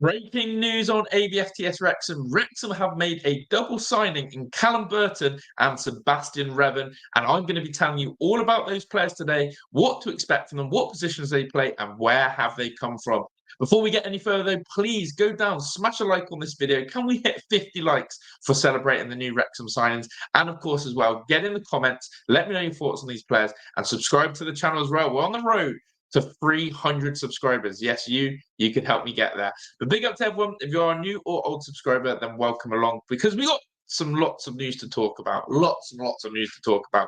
Breaking news on ABFTS Wrexham. Wrexham have made a double signing in Callum Burton and Sebastian Revan. And I'm going to be telling you all about those players today, what to expect from them, what positions they play, and where have they come from. Before we get any further, though, please go down, smash a like on this video. Can we hit 50 likes for celebrating the new Wrexham signings? And of course, as well, get in the comments, let me know your thoughts on these players, and subscribe to the channel as well. We're on the road to 300 subscribers. Yes, you could help me get there. But big up to everyone. If you're a new or old subscriber, then welcome along, because we got lots of news to talk about. Lots and lots of news to talk about.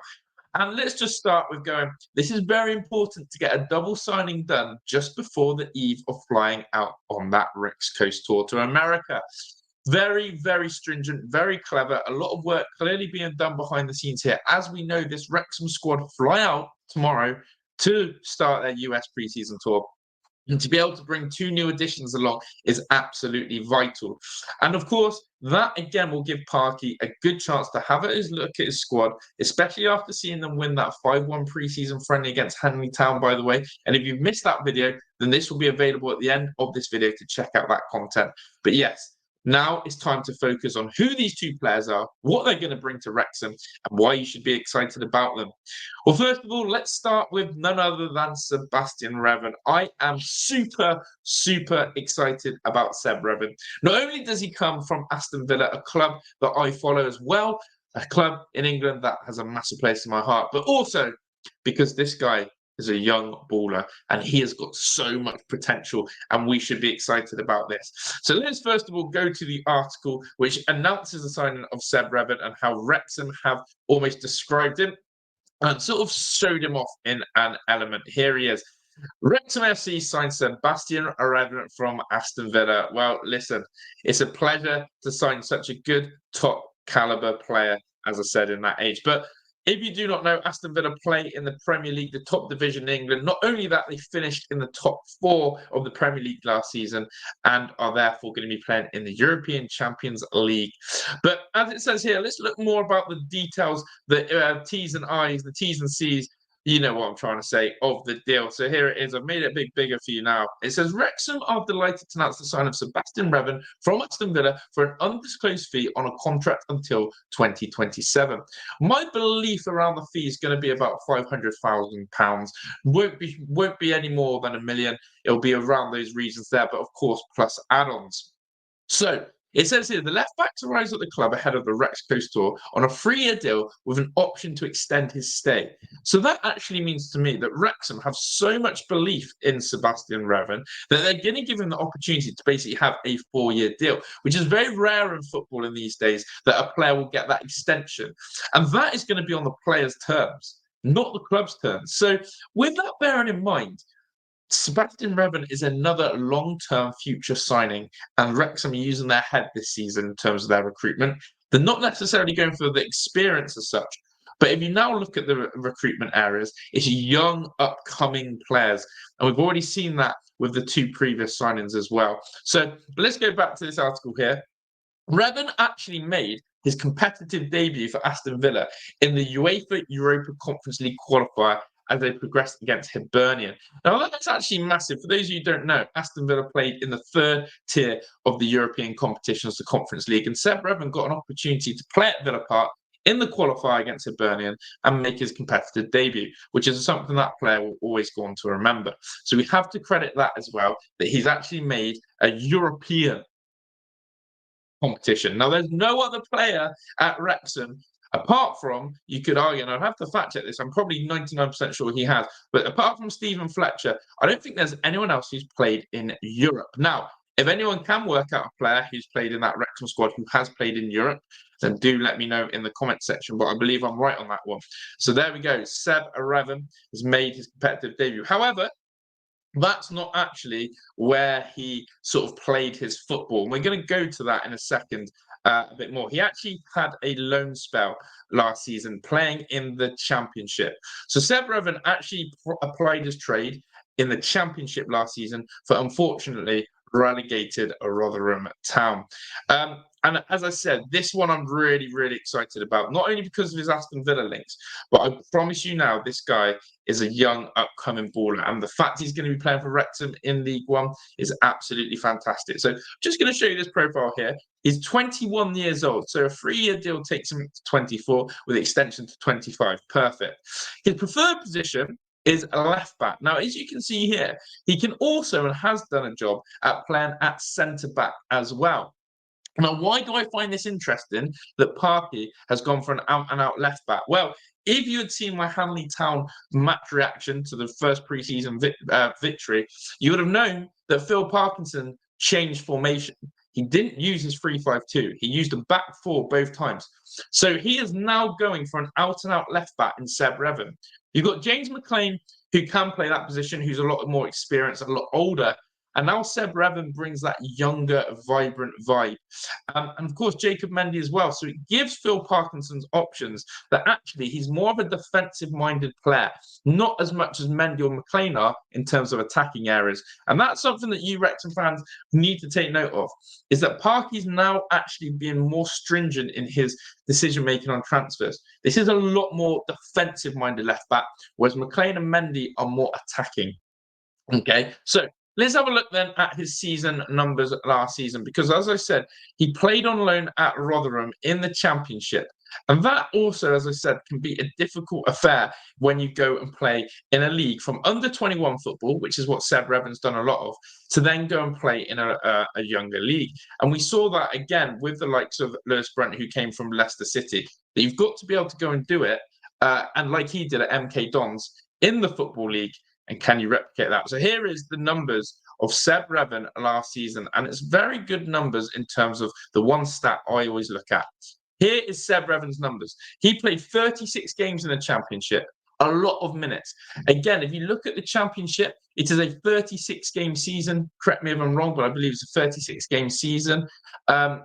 And let's just start with going, this is very important to get a double signing done just before the eve of flying out on that Rex Coast tour to America. Very, very stringent, very clever. A lot of work clearly being done behind the scenes here. As we know, this Wrexham squad fly out tomorrow to start their US preseason tour. And to be able to bring two new additions along is absolutely vital. And of course, that again will give Parky a good chance to have a look at his squad, especially after seeing them win that 5-1 preseason friendly against Henley Town, by the way. And if you've missed that video, then this will be available at the end of this video to check out that content. But yes, now it's time to focus on who these two players are, what they're going to bring to Wrexham, and why you should be excited about them. Well, first of all, let's start with none other than Sebastian Revan. I am super, super excited about Seb Revan. Not only does he come from Aston Villa, a club that I follow as well, a club in England that has a massive place in my heart, but also because this guy is a young baller and he has got so much potential, and we should be excited about this. So let's first of all go to the article which announces the signing of Seb Revan and how Wrexham have almost described him and sort of showed him off in an element. Here he is. Wrexham AFC signed Sebastian Revan from Aston Villa. Well, listen, it's a pleasure to sign such a good top caliber player, as I said, in that age. But if you do not know, Aston Villa play in the Premier League, the top division in England. Not only that, they finished in the top 4 of the Premier League last season and are therefore going to be playing in the European Champions League. But as it says here, let's look more about the details, the T's and I's, the T's and C's. You know what I'm trying to say, of the deal. So here it is. I've made it a bit bigger for you now. It says, Wrexham are delighted to announce the sign of Sebastian Revan from Aston Villa for an undisclosed fee on a contract until 2027. My belief around the fee is going to be about £500,000. Won't be any more than £1 million. It'll be around those regions there, but of course, plus add-ons. So it says here, the left-backs arrives at the club ahead of the Rex Coast tour on a 3-year deal with an option to extend his stay. So that actually means to me that Wrexham have so much belief in Sebastian Revan that they're going to give him the opportunity to basically have a 4-year deal, which is very rare in football in these days, that a player will get that extension. And that is going to be on the player's terms, not the club's terms. So with that bearing in mind, Sebastian Revan is another long-term future signing, and Wrexham are using their head this season in terms of their recruitment. They're not necessarily going for the experience as such, but if you now look at the recruitment areas, it's young, upcoming players, and we've already seen that with the 2 previous signings as well. So let's go back to this article here. Revan actually made his competitive debut for Aston Villa in the UEFA Europa Conference League qualifier as they progressed against Hibernian. Now, that's actually massive. For those of you who don't know, Aston Villa played in the 3rd tier of the European competitions, the Conference League, and Seb Revan got an opportunity to play at Villa Park in the qualifier against Hibernian and make his competitive debut, which is something that player will always go on to remember. So we have to credit that as well, that he's actually made a European competition. Now, there's no other player at Wrexham, apart from, you could argue, and I'd have to fact check this, I'm probably 99% sure he has, but apart from Stephen Fletcher, I don't think there's anyone else who's played in Europe. Now, if anyone can work out a player who's played in that Wrexham squad who has played in Europe, then do let me know in the comment section, but I believe I'm right on that one. So there we go. Seb Revan has made his competitive debut. However, that's not actually where he sort of played his football. We're going to go to that in a second a bit more. He actually had a loan spell last season playing in the Championship. So Seb Revan actually applied his trade in the Championship last season for, unfortunately, relegated Rotherham Town. And as I said, this one I'm really, really excited about, not only because of his Aston Villa links, but I promise you now, this guy is a young, upcoming baller. And the fact he's going to be playing for Wrexham in League One is absolutely fantastic. So just going to show you this profile here. He's 21 years old. So a 3-year deal takes him to 24 with extension to 25. Perfect. His preferred position is a left back. Now, as you can see here, he can also and has done a job at playing at centre back as well. Now, why do I find this interesting that Parky has gone for an out-and-out left-back? Well, if you had seen my Hanley Town match reaction to the first pre-season victory, you would have known that Phil Parkinson changed formation. He didn't use his 3-5-2. He used a back four both times. So he is now going for an out-and-out left-back in Seb Revan. You've got James McLean, who can play that position, who's a lot more experienced, a lot older. And now Seb Revan brings that younger, vibrant vibe. And of course, Jacob Mendy as well. So it gives Phil Parkinson's options that actually he's more of a defensive-minded player, not as much as Mendy or McLean are in terms of attacking areas. And that's something that you Wrexham fans need to take note of, is that Parky's now actually being more stringent in his decision-making on transfers. This is a lot more defensive-minded left-back, whereas McLean and Mendy are more attacking. Okay, so let's have a look then at his season numbers last season, because as I said, he played on loan at Rotherham in the Championship. And that also, as I said, can be a difficult affair when you go and play in a league from under 21 football, which is what Seb Revan's done a lot of, to then go and play in a younger league. And we saw that again with the likes of Lewis Brunt, who came from Leicester City, that you've got to be able to go and do it. And like he did at MK Dons in the Football League. And can you replicate that? So here is the numbers of Seb Revan last season. And it's very good numbers in terms of the one stat I always look at. Here is Seb Revan's numbers. He played 36 games in the Championship, a lot of minutes. Again, if you look at the Championship, it is a 36-game season. Correct me if I'm wrong, but I believe it's a 36-game season. Sorry,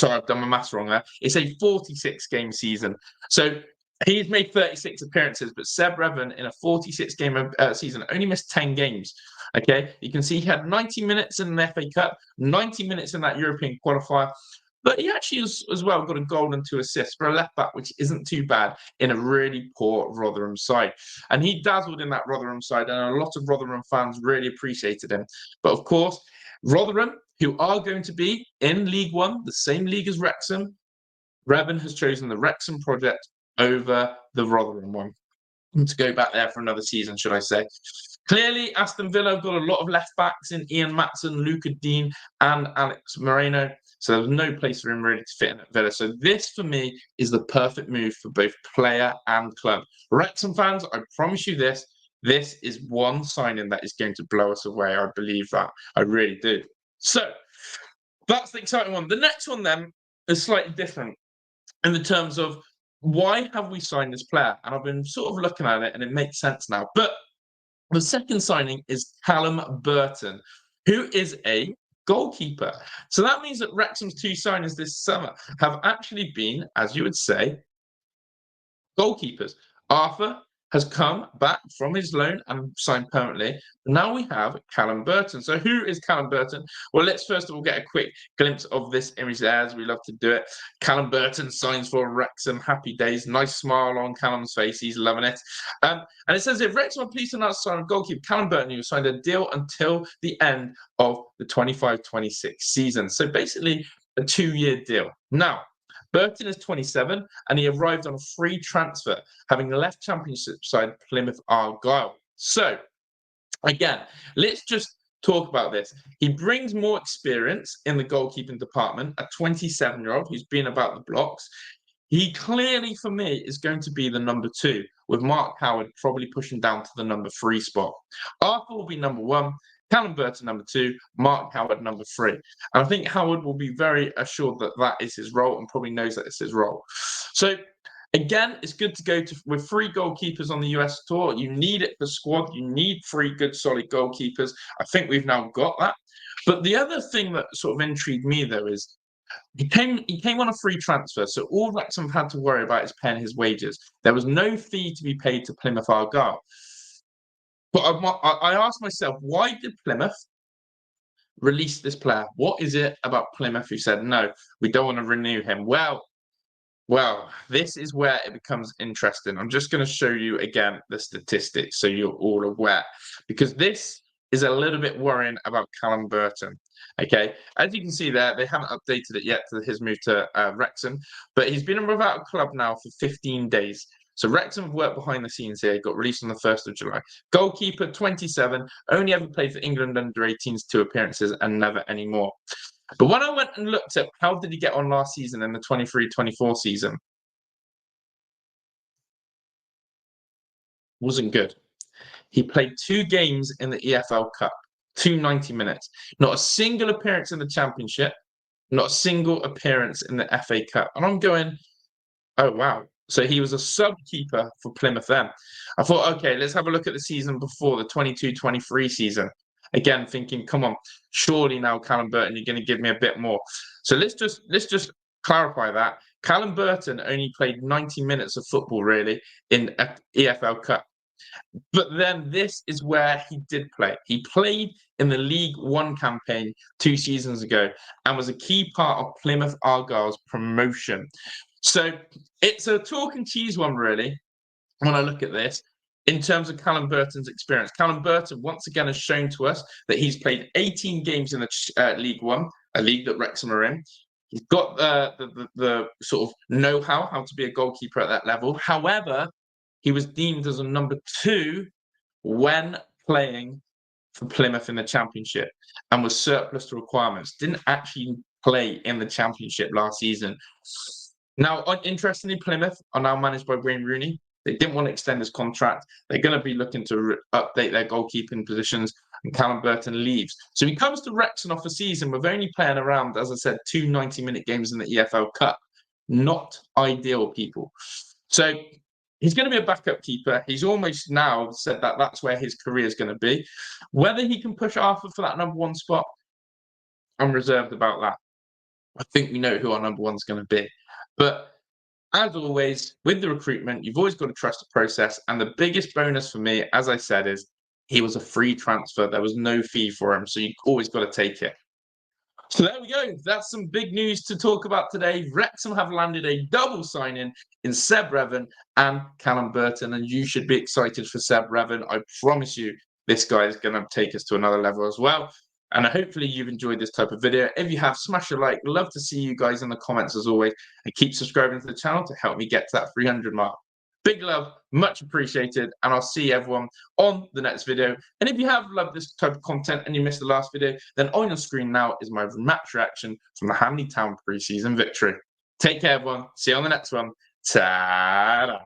I've done my maths wrong there. It's a 46-game season. So he's made 36 appearances, but Seb Revan in a 46-game season only missed 10 games. Okay, you can see he had 90 minutes in the FA Cup, 90 minutes in that European qualifier, but he actually has as well got a goal and 2 assists for a left-back, which isn't too bad in a really poor Rotherham side. And he dazzled in that Rotherham side, and a lot of Rotherham fans really appreciated him. But of course, Rotherham, who are going to be in League One, the same league as Wrexham, Revan has chosen the Wrexham project over the Rotherham one. To go back there for another season, should I say. Clearly, Aston Villa have got a lot of left-backs in Ian Matson, Luca Dean and Alex Moreno. So there's no place for him really to fit in at Villa. So this, for me, is the perfect move for both player and club. Wrexham fans, I promise you this is one signing that is going to blow us away. I believe that. I really do. So that's the exciting one. The next one then is slightly different in the terms of why have we signed this player? And I've been sort of looking at it and it makes sense now. But the second signing is Callum Burton, who is a goalkeeper. So that means that Wrexham's 2 signings this summer have actually been, as you would say, goalkeepers. Arthur has come back from his loan and signed permanently. Now we have Callum Burton. So who is Callum Burton? Well, let's first of all get a quick glimpse of this image there, as we love to do it. Callum Burton signs for Wrexham. Happy days. Nice smile on Callum's face. He's loving it. And it says, if Wrexham are pleased to announce sign of goalkeeper Callum Burton, who signed a deal until the end of the 25-26 season. So basically a 2-year deal. Now, Burton is 27 and he arrived on a free transfer, having left Championship side Plymouth Argyle. So, again, let's just talk about this. He brings more experience in the goalkeeping department, a 27-year-old who's been about the blocks. He clearly, for me, is going to be the number 2, with Mark Howard probably pushing down to the number 3 spot. Arthur will be number 1. Callum Burton, number 2, Mark Howard, number 3. And I think Howard will be very assured that that is his role and probably knows that it's his role. So, again, it's good to go with 3 goalkeepers on the US tour. You need it for squad. You need 3 good, solid goalkeepers. I think we've now got that. But the other thing that sort of intrigued me, though, is he came on a free transfer. So all Wrexham had to worry about is paying his wages. There was no fee to be paid to Plymouth Argyle. But I asked myself, why did Plymouth release this player? What is it about Plymouth who said, no, we don't want to renew him? Well, this is where it becomes interesting. I'm just going to show you again the statistics so you're all aware, because this is a little bit worrying about Callum Burton. Okay, as you can see there, they haven't updated it yet to his move to Wrexham, but he's been without a club now for 15 days. So Wrexham have worked behind the scenes here. He got released on the 1st of July. Goalkeeper, 27, only ever played for England under 18s, 2 appearances, and never anymore. But when I went and looked at how did he get on last season in the 23-24 season, wasn't good. He played 2 games in the EFL Cup, 90 minutes. Not a single appearance in the Championship, not a single appearance in the FA Cup. And I'm going, oh, wow. So he was a sub-keeper for Plymouth then. I thought, okay, let's have a look at the season before, the 22-23 season. Again, thinking, come on, surely now, Callum Burton, you're going to give me a bit more. So let's just clarify that. Callum Burton only played 90 minutes of football, really, in EFL Cup. But then this is where he did play. He played in the League One campaign 2 seasons ago and was a key part of Plymouth Argyle's promotion. So it's a chalk and cheese one, really, when I look at this, in terms of Callum Burton's experience. Callum Burton, once again, has shown to us that he's played 18 games in the League One, a league that Wrexham are in. He's got the sort of know-how to be a goalkeeper at that level. However, he was deemed as a number 2 when playing for Plymouth in the Championship and was surplus to requirements. Didn't actually play in the Championship last season. Now, interestingly, Plymouth are now managed by Wayne Rooney. They didn't want to extend his contract. They're going to be looking to update their goalkeeping positions, and Callum Burton leaves. So he comes to Wrexham off a season with only playing around, as I said, 2 90-minute games in the EFL Cup. Not ideal, people. So he's going to be a backup keeper. He's almost now said that that's where his career is going to be. Whether he can push Arthur for that number 1 spot, I'm reserved about that. I think we know who our number 1 is going to be. But as always, with the recruitment, you've always got to trust the process. And the biggest bonus for me, as I said, is he was a free transfer. There was no fee for him. So you've always got to take it. So there we go. That's some big news to talk about today. Wrexham have landed a double signing in Seb Revan and Callum Burton. And you should be excited for Seb Revan. I promise you, this guy is going to take us to another level as well. And hopefully you've enjoyed this type of video. If you have, smash a like. Love to see you guys in the comments as always. And keep subscribing to the channel to help me get to that 300 mark. Big love, much appreciated. And I'll see everyone on the next video. And if you have loved this type of content and you missed the last video, then on your screen now is my match reaction from the Hamley Town pre-season victory. Take care, everyone. See you on the next one. Ta-da.